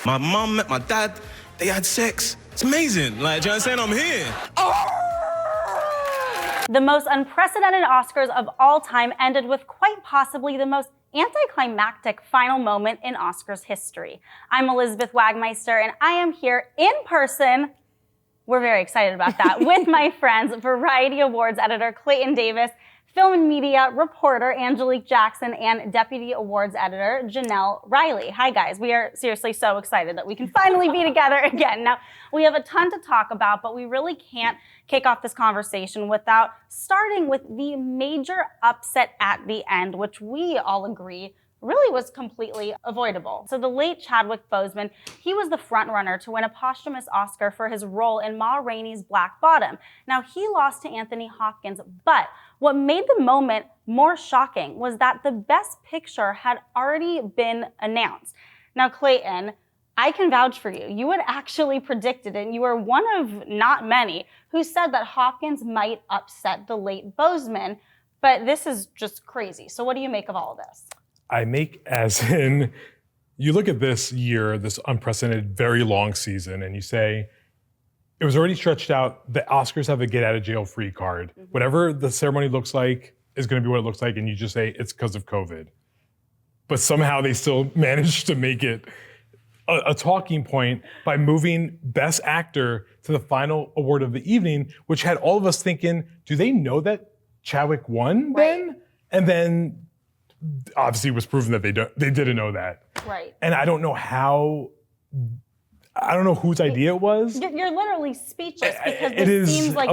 My mom met my dad, they had sex. It's amazing. Like, do you know what I'm saying? I'm here. The most unprecedented Oscars of all time ended with quite possibly the most anticlimactic final moment in Oscars history. I'm Elizabeth Wagmeister, and I am here in person. We're very excited about that, with my friends, Variety Awards editor Clayton Davis, film and media reporter Angelique Jackson, and deputy awards editor Janelle Riley. Hi guys, we are seriously so excited that we can finally be together again. Now, we have a ton to talk about, but we really can't kick off this conversation without starting with the major upset at the end, which we all agree really was completely avoidable. So the late Chadwick Boseman, he was the front runner to win a posthumous Oscar for his role in Ma Rainey's Black Bottom. Now, he lost to Anthony Hopkins, but what made the moment more shocking was that the Best Picture had already been announced. Now, Clayton, I can vouch for you. You had actually predicted it, and you were one of not many who said that Hopkins might upset the late Boseman, but this is just crazy. So what do you make of all of this? I make as in, you look at this year, this unprecedented, very long season, and you say, it was already stretched out. The Oscars have a get out of jail free card. Mm-hmm. Whatever the ceremony looks like is going to be what it looks like, and you just say it's because of COVID. But somehow they still managed to make it a talking point by moving Best Actor to the final award of the evening, which had all of us thinking, do they know that Chadwick won then? And then obviously it was proven that they didn't know that. Right. And I don't know whose idea it was. You're literally speechless because it seems like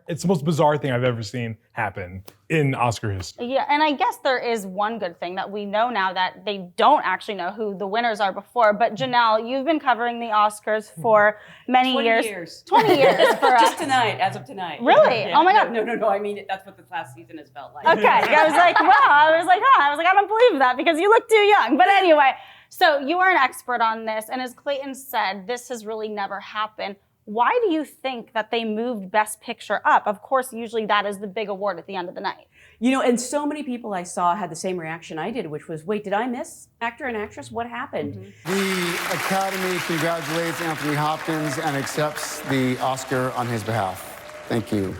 it's the most bizarre thing I've ever seen happen in Oscar history. Yeah, and I guess there is one good thing that we know now that they don't actually know who the winners are before. But Janelle, you've been covering the Oscars for many 20 years. years. 20 years for us. Just tonight, as of tonight. Really? Yeah. Oh my God. No. I mean, that's what this last season has felt like. Okay, I was like, wow. I was like, I don't believe that because you look too young. But anyway, so you are an expert on this, and as Clayton said, this has really never happened. Why do you think that they moved Best Picture up? Of course, usually that is the big award at the end of the night. You know, and so many people I saw had the same reaction I did, which was, wait, did I miss actor and actress? What happened? Mm-hmm. The Academy congratulates Anthony Hopkins and accepts the Oscar on his behalf. Thank you.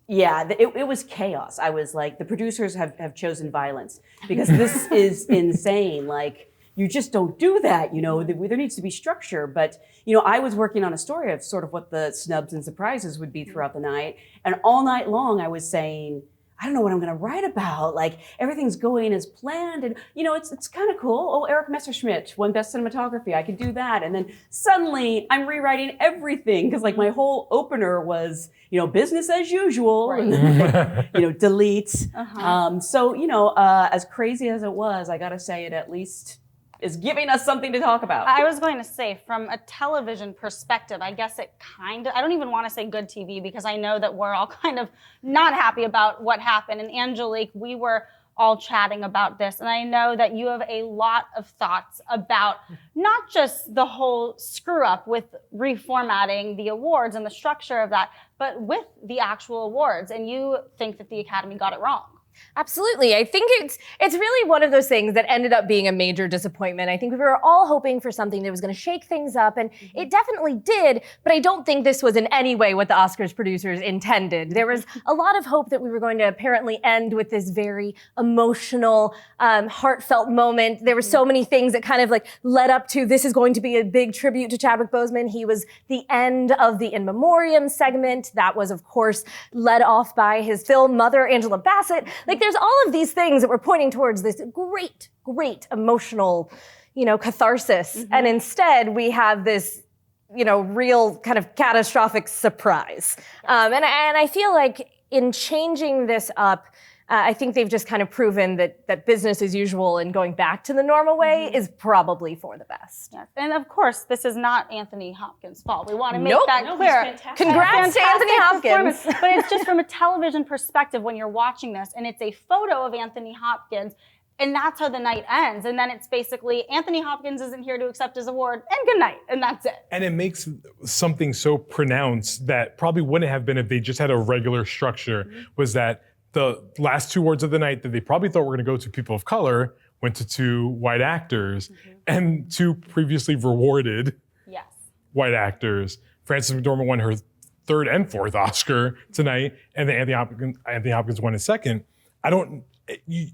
Yeah, it was chaos. I was like, the producers have chosen violence because this is insane. Like, you just don't do that, you know, there needs to be structure. But, you know, I was working on a story of sort of what the snubs and surprises would be throughout the night. And all night long I was saying, I don't know what I'm gonna write about. Like, everything's going as planned. And, you know, it's kind of cool. Oh, Eric Messerschmidt won Best Cinematography. I could do that. And then suddenly I'm rewriting everything because like my whole opener was, you know, business as usual. Right. And then, you know, delete. So, you know, as crazy as it was, I gotta say it at least is giving us something to talk about. I was going to say, from a television perspective, I guess it kind of, I don't even want to say good TV because I know that we're all kind of not happy about what happened. And Angelique, we were all chatting about this, and I know that you have a lot of thoughts about not just the whole screw up with reformatting the awards and the structure of that, but with the actual awards, and you think that the Academy got it wrong. Absolutely. I think it's really one of those things that ended up being a major disappointment. I think we were all hoping for something that was going to shake things up, and it definitely did, but I don't think this was in any way what the Oscars producers intended. There was a lot of hope that we were going to apparently end with this very emotional, heartfelt moment. There were so many things that kind of like led up to this is going to be a big tribute to Chadwick Boseman. He was the end of the In Memoriam segment. That was, of course, led off by his film mother, Angela Bassett. Like, there's all of these things that were pointing towards this great, great emotional, you know, catharsis. And instead, we have this, you know, real kind of catastrophic surprise. And I feel like in changing this up, I think they've just kind of proven that business as usual and going back to the normal way is probably for the best. Yes. And of course, this is not Anthony Hopkins' fault. We want to make that clear. Congrats to Anthony Hopkins. But it's just from a television perspective when you're watching this, and it's a photo of Anthony Hopkins, and that's how the night ends. And then it's basically Anthony Hopkins isn't here to accept his award, and good night, and that's it. And it makes something so pronounced that probably wouldn't have been if they just had a regular structure, was that the last two awards of the night that they probably thought were going to go to people of color went to 2 white actors and 2 previously rewarded Yes. white actors. Frances McDormand won her 3rd and 4th Oscar tonight, and then Anthony Hopkins won his 2nd.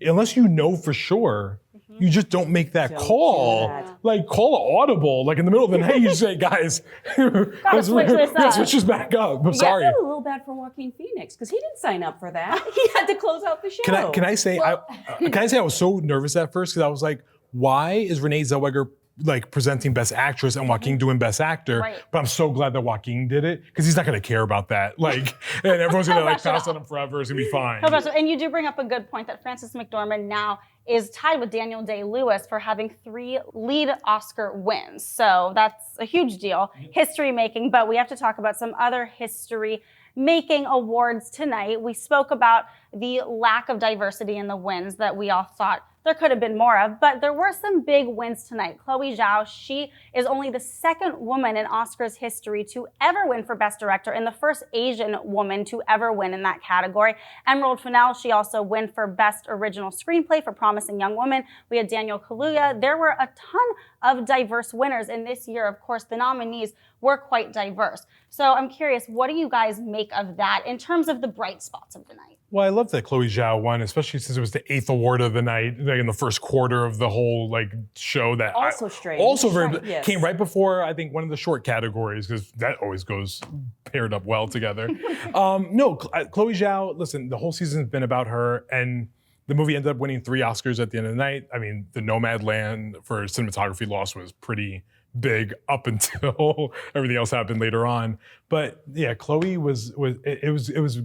Unless you know for sure, you just don't make that call. Like, call an audible. Like, in the middle of the night, you say, guys, let's switch this back up. I'm sorry. I feel a little bad for Joaquin Phoenix because he didn't sign up for that. He had to close out the show. Can I say I was so nervous at first because I was like, why is Renee Zellweger like presenting Best Actress and Joaquin doing Best Actor? Right. But I'm so glad that Joaquin did it because he's not going to care about that. Like, and everyone's going to like pass on him forever. It's going to be fine. And you do bring up a good point that Frances McDormand now is tied with Daniel Day-Lewis for having 3 lead Oscar wins. So that's a huge deal, history making. But we have to talk about some other history making awards tonight. We spoke about the lack of diversity in the wins that we all thought there could have been more of, but there were some big wins tonight. Chloe Zhao, she is only the 2nd woman in Oscars history to ever win for Best Director and the first Asian woman to ever win in that category. Emerald Fennell, she also won for Best Original Screenplay for Promising Young Woman. We had Daniel Kaluuya. There were a ton of diverse winners, and this year, of course, the nominees were quite diverse. So I'm curious, what do you guys make of that in terms of the bright spots of the night? Well, I love that Chloe Zhao won, especially since it was the 8th award of the night, like in the first quarter of the whole like show. That Also strange. Also Right, yes. came right before I think one of the short categories because that always goes paired up well together. Chloe Zhao. Listen, the whole season's been about her, and the movie ended up winning 3 Oscars at the end of the night. I mean, the Nomadland for cinematography loss was pretty big up until everything else happened later on. But yeah, Chloe was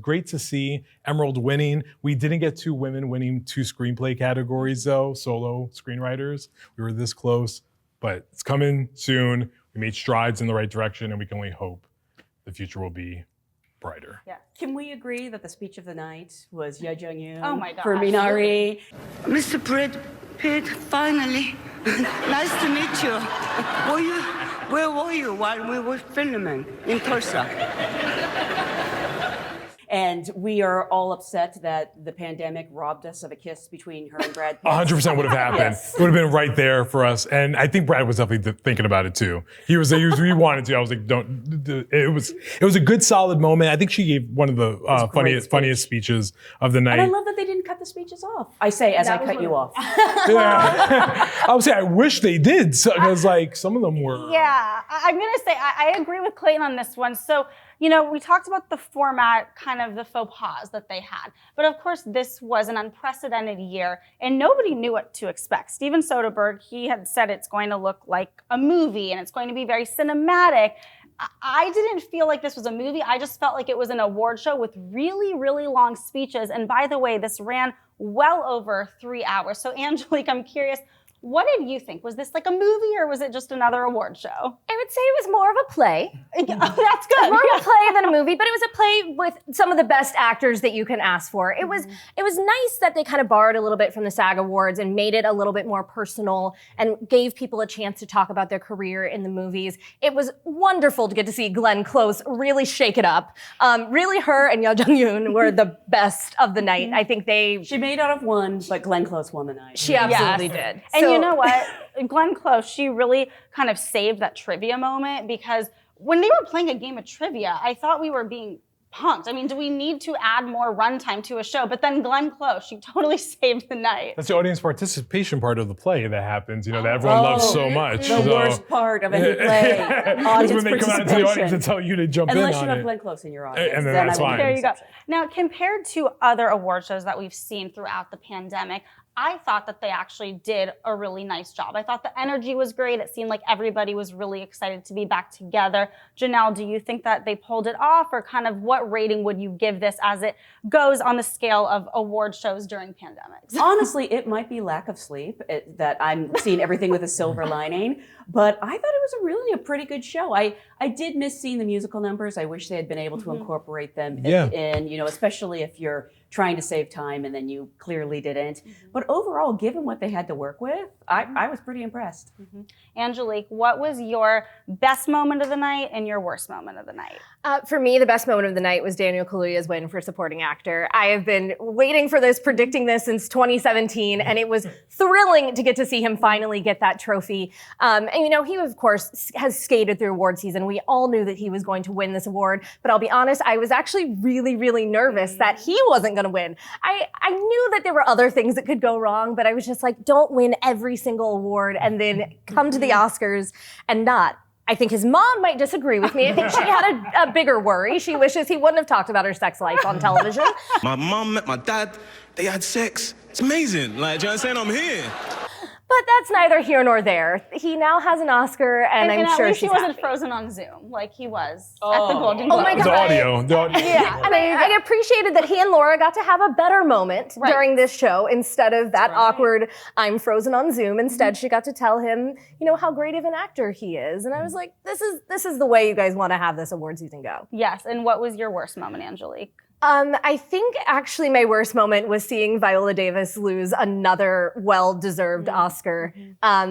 great to see Emerald winning. We didn't get 2 women winning 2 screenplay categories though, solo screenwriters. We were this close, but it's coming soon. We made strides in the right direction, and we can only hope the future will be brighter. Yeah. Can we agree that the speech of the night was Ye Jung-yoon Oh my gosh. for Minari? Mr. Brad Pitt, finally. Nice to meet you. Where were you while we were filming in Tulsa? And we are all upset that the pandemic robbed us of a kiss between her and Brad Pitt. 100% would have happened. Yes. It would have been right there for us. And I think Brad was definitely thinking about it too. He wanted to. I was like, don't. It was a good, solid moment. I think she gave one of the funniest speeches of the night. And I love that they didn't cut the speeches off. I say as I cut you off. Yeah. I would say I wish they did because like some of them were. Yeah, I'm gonna say I agree with Clayton on this one. So, you know, we talked about the format, kind of the faux pas that they had. But of course, this was an unprecedented year and nobody knew what to expect. Steven Soderbergh, he had said it's going to look like a movie and it's going to be very cinematic. I didn't feel like this was a movie. I just felt like it was an award show with really, really long speeches. And by the way, this ran well over 3 hours. So Angelique, I'm curious, what did you think? Was this like a movie or was it just another award show? I would say it was more of a play. Oh, that's good. More of a play than a movie, but it was a play with some of the best actors that you can ask for. It was nice that they kind of borrowed a little bit from the SAG Awards and made it a little bit more personal and gave people a chance to talk about their career in the movies. It was wonderful to get to see Glenn Close really shake it up. Really, her and Ye Jung-yoon were the best of the night. I think She made out of one, but Glenn Close won the night. She absolutely did. And you know what? Glenn Close, she really kind of saved that trivia moment because when they were playing a game of trivia, I thought we were being punked. I mean, do we need to add more runtime to a show? But then Glenn Close, she totally saved the night. That's the audience participation part of the play that happens, that everyone loves so much. The worst part of any play. Audience when they come out to the audience and tell you to jump Unless in on you have it. Glenn Close in your audience. And then that's I would fine. There you go. Now, compared to other award shows that we've seen throughout the pandemic, I thought that they actually did a really nice job. I thought the energy was great. It seemed like everybody was really excited to be back together. Janelle, do you think that they pulled it off, or kind of what rating would you give this as it goes on the scale of award shows during pandemics? Honestly, it might be lack of sleep that I'm seeing everything with a silver lining, but I thought it was really a pretty good show. I did miss seeing the musical numbers. I wish they had been able to incorporate them in, especially if you're trying to save time, and then you clearly didn't. But overall, given what they had to work with, I was pretty impressed. Angelique, what was your best moment of the night and your worst moment of the night? For me, the best moment of the night was Daniel Kaluuya's win for supporting actor. I have been waiting for this, predicting this since 2017, and it was thrilling to get to see him finally get that trophy. And you know, he of course has skated through award season. We all knew that he was going to win this award, but I'll be honest, I was actually really, really nervous that he wasn't going to win. I knew that there were other things that could go wrong, but I was just like, don't win every single award and then come to the Oscars and not. I think his mom might disagree with me. I think she had a bigger worry. She wishes he wouldn't have talked about her sex life on television. My mom met my dad. They had sex. It's amazing. Like, do you understand? I'm here. But that's neither here nor there. He now has an Oscar, and I'm sure at least she's he wasn't happy. frozen on Zoom like he was at the Golden Oh my Globes. God. The audio. Yeah, and I appreciated that he and Laura got to have a better moment during this show instead of that awkward, I'm frozen on Zoom. Instead, she got to tell him, you know, how great of an actor he is. And I was like, this is the way you guys want to have this award season go. Yes, and what was your worst moment, Angelique? I think actually my worst moment was seeing Viola Davis lose another well-deserved Oscar.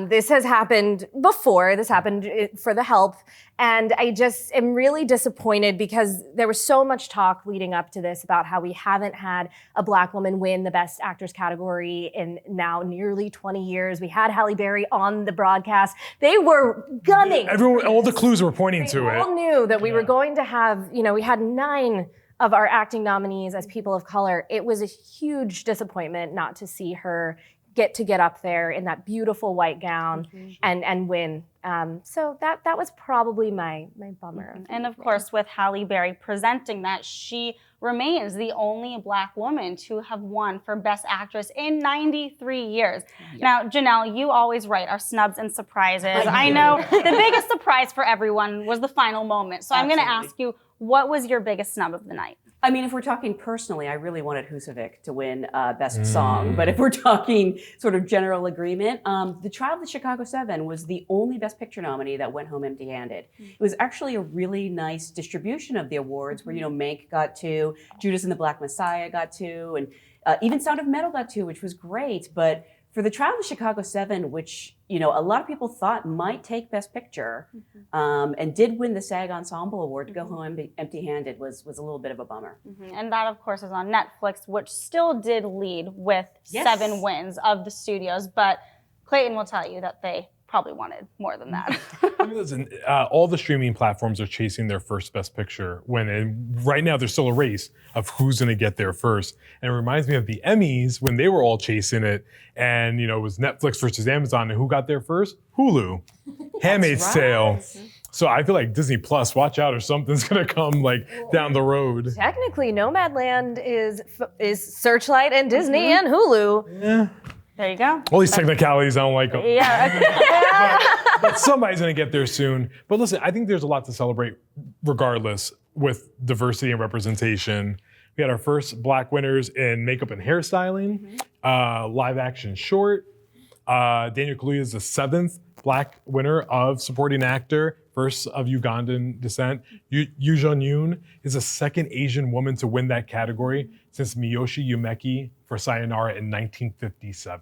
This has happened before. This happened for The Help. And I just am really disappointed because there was so much talk leading up to this about how we haven't had a Black woman win the Best Actress category in now nearly 20 years. We had Halle Berry on the broadcast. They were gunning. Everyone, all the clues were pointing to We it. all knew that we were going to have, you know, we had 9 of our acting nominees as people of color. It was a huge disappointment not to see her get up there in that beautiful white gown and win. So that was probably my bummer. And of course, with Halle Berry presenting that, she remains the only Black woman to have won for Best Actress in 93 years. Now, Janelle, you always write our Snubs and Surprises. I know the biggest surprise for everyone was the final moment. So I'm going to ask you, what was your biggest snub of the night? I mean, if we're talking personally, I really wanted Husavik to win Best Song. But if we're talking sort of general agreement, The Trial of the Chicago 7 was the only Best Picture nominee that went home empty-handed. It was actually a really nice distribution of the awards where, you know, Mank got 2, Judas and the Black Messiah got 2, and even Sound of Metal got 2, which was great. But for The Trial of the Chicago 7, which, you know, a lot of people thought might take Best Picture, and did win the SAG Ensemble Award, to go home empty-handed was a little bit of a bummer. And that, of course, is on Netflix, which still did lead with 7 wins of the studios. But Clayton will tell you that they probably wanted more than that. Listen, all the streaming platforms are chasing their first Best Picture right now there's still a race of who's going to get there first. And it reminds me of the Emmys when they were all chasing it, and you know, it was Netflix versus Amazon, and who got there first? Hulu. Handmaid's Tale. So I feel like Disney Plus, watch out, or something's going to come like down the road. Technically, Nomadland is Searchlight and Disney and Hulu. Yeah. There you go. All these technicalities, I don't like them. Yeah. But somebody's going to get there soon. But listen, I think there's a lot to celebrate regardless with diversity and representation. We had our first Black winners in makeup and hairstyling, live action short. Daniel Kaluuya is the 7th Black winner of supporting actor, first of Ugandan descent. Yoo Jung-yoon is the 2nd Asian woman to win that category since Miyoshi Umeki for Sayonara in 1957,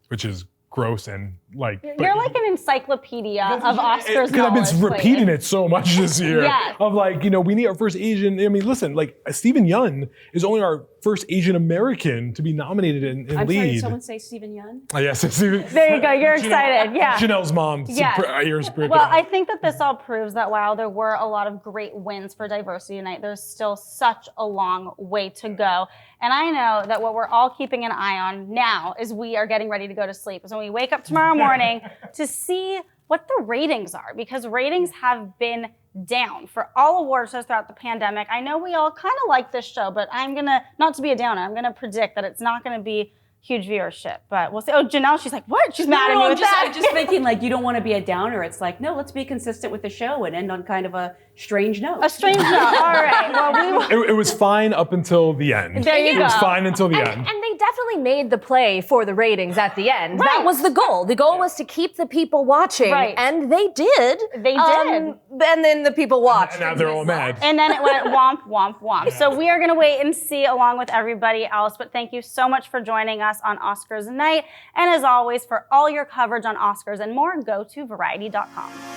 which is gross and like. You're like an encyclopedia of Oscars Because I've knowledge. been repeating it so much this year. Yes. Of like, you know, we need our first Asian. I mean, listen, like Stephen Yeun is only our first Asian American to be nominated in I'm lead. sorry, did someone say Stephen Yeun? Yes, Stephen. There you go. You're excited. Yeah. Janelle's mom. Yes. Well, Well, I think that this all proves that while there were a lot of great wins for diversity tonight, there's still such a long way to go. And I know that what we're all keeping an eye on now is we are getting ready to go to sleep. So when we wake up tomorrow morning to see what the ratings are, because ratings have been down for all award shows throughout the pandemic. I know we all kind of like this show, but I'm gonna, not to be a downer, I'm gonna predict that it's not gonna be huge viewership, but we'll see. Oh, Janelle, she's like, what? She's mad at me with that. I'm just thinking, like, you don't want to be a downer. It's like, no, let's be consistent with the show and end on kind of a strange note. A strange note. All right. Well, we will. it was fine up until the end. There you It was go. fine until the end. And they definitely made the play for the ratings at the end. That was the goal. The goal was to keep the people watching, Right. and they did. They did. and then the people watched. And now they're all mad. And then it went womp, womp, womp. So we are going to wait and see along with everybody else. But thank you so much for joining us on Oscars Night. And as always, for all your coverage on Oscars and more, go to Variety.com.